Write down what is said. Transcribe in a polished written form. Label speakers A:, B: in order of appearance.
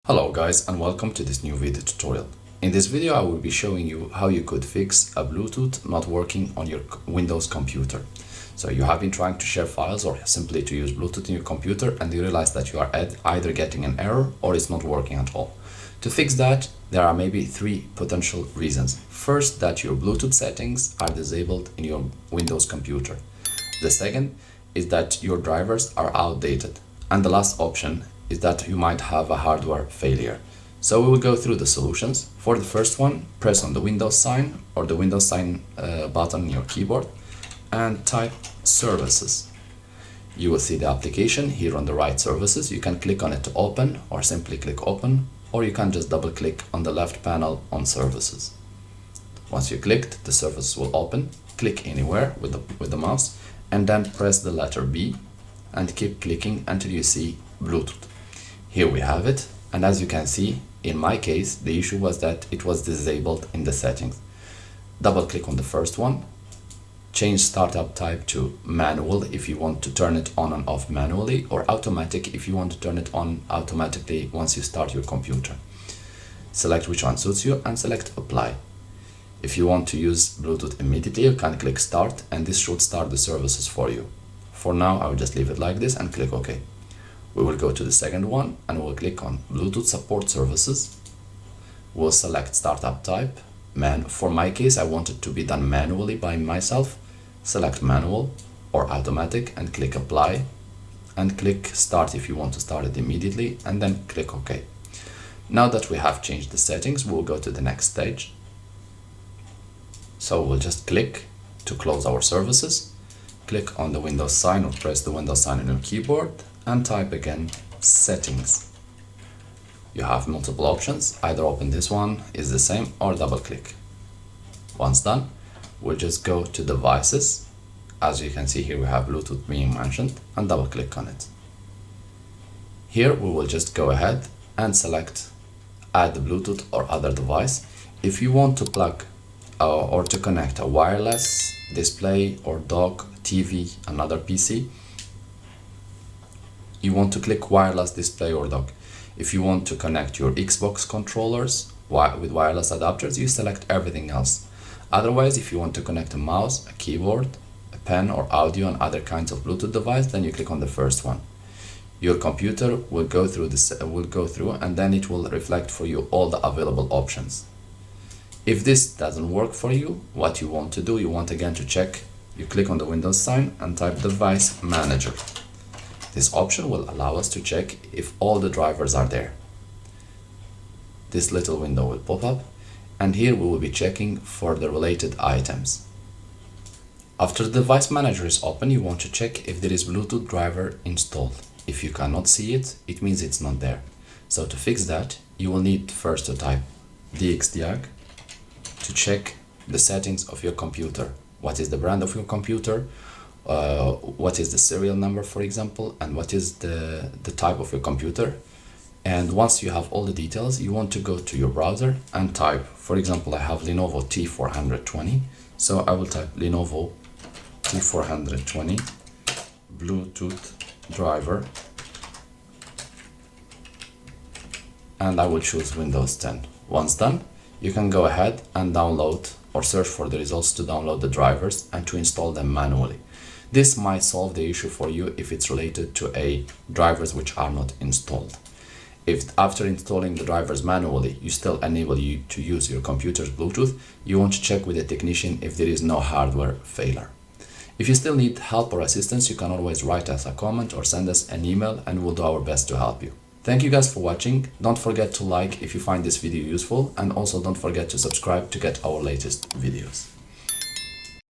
A: Hello guys, and welcome to this new video tutorial. In this video I will be showing you how you could fix a Bluetooth not working on your Windows computer. So you have been trying to share files or simply to use Bluetooth in your computer and you realize that you are either getting an error or it's not working at all. To fix that, there are maybe three potential reasons. First, that your Bluetooth settings are disabled in your Windows computer. The second is that your drivers are outdated. And the last option is that you might have a hardware failure. So we will go through the solutions. For the first one, press on the Windows sign or the Windows sign button on your keyboard and type services. You will see the application here on the right, services. You can click on it to open or simply click open, or you can just double click on the left panel on services. Once you clicked, the services will open. Click anywhere with the mouse and then press the letter B and keep clicking until you see Bluetooth. Here we have it, and as you can see, in my case, the issue was that it was disabled in the settings. Double click on the first one, change startup type to manual if you want to turn it on and off manually, or automatic if you want to turn it on automatically once you start your computer. Select which one suits you and select apply. If you want to use Bluetooth immediately, you can click start and this should start the services for you. For now, I will just leave it like this and click OK. We will go to the second one and we'll click on Bluetooth support services. We'll select startup type. For my case, I want it to be done manually by myself. Select manual or automatic and click apply and click start if you want to start it immediately, and then click OK. Now that we have changed the settings, we'll go to the next stage. So we'll just click to close our services. Click on the Windows sign or press the Windows sign on your keyboard and type again settings. You have multiple options, either open this one, is the same, or double click. Once done, we'll just go to devices. As you can see here, we have Bluetooth being mentioned, and double click on it. Here we will just go ahead and select add the Bluetooth or other device. If you want to plug or to connect a wireless display or dock, TV, another PC, you want to click wireless display or dock. If you want to connect your Xbox controllers with wireless adapters, you select everything else. Otherwise, if you want to connect a mouse, a keyboard, a pen or audio and other kinds of Bluetooth device, then you click on the first one. Your computer will go through and then it will reflect for you all the available options. If this doesn't work for you, what you want to do, you want again to check, you click on the Windows sign and type device manager. This option will allow us to check if all the drivers are there. This little window will pop up, and here we will be checking for the related items. After the device manager is open, you want to check if there is Bluetooth driver installed. If you cannot see it, it means it's not there. So to fix that, you will need first to type dxdiag to check the settings of your computer. What is the brand of your computer? What is the serial number, for example, and what is the type of your computer. And once you have all the details, you want to go to your browser and type, for example, I have Lenovo T420, so I will type Lenovo T420 Bluetooth driver, and I will choose Windows 10. Once done, you can go ahead and download or search for the results to download the drivers and to install them manually. This might solve the issue for you if it's related to drivers which are not installed. If after installing the drivers manually, you still enable you to use your computer's Bluetooth, you want to check with the technician if there is no hardware failure. If you still need help or assistance, you can always write us a comment or send us an email and we'll do our best to help you. Thank you guys for watching. Don't forget to like if you find this video useful, and also don't forget to subscribe to get our latest videos.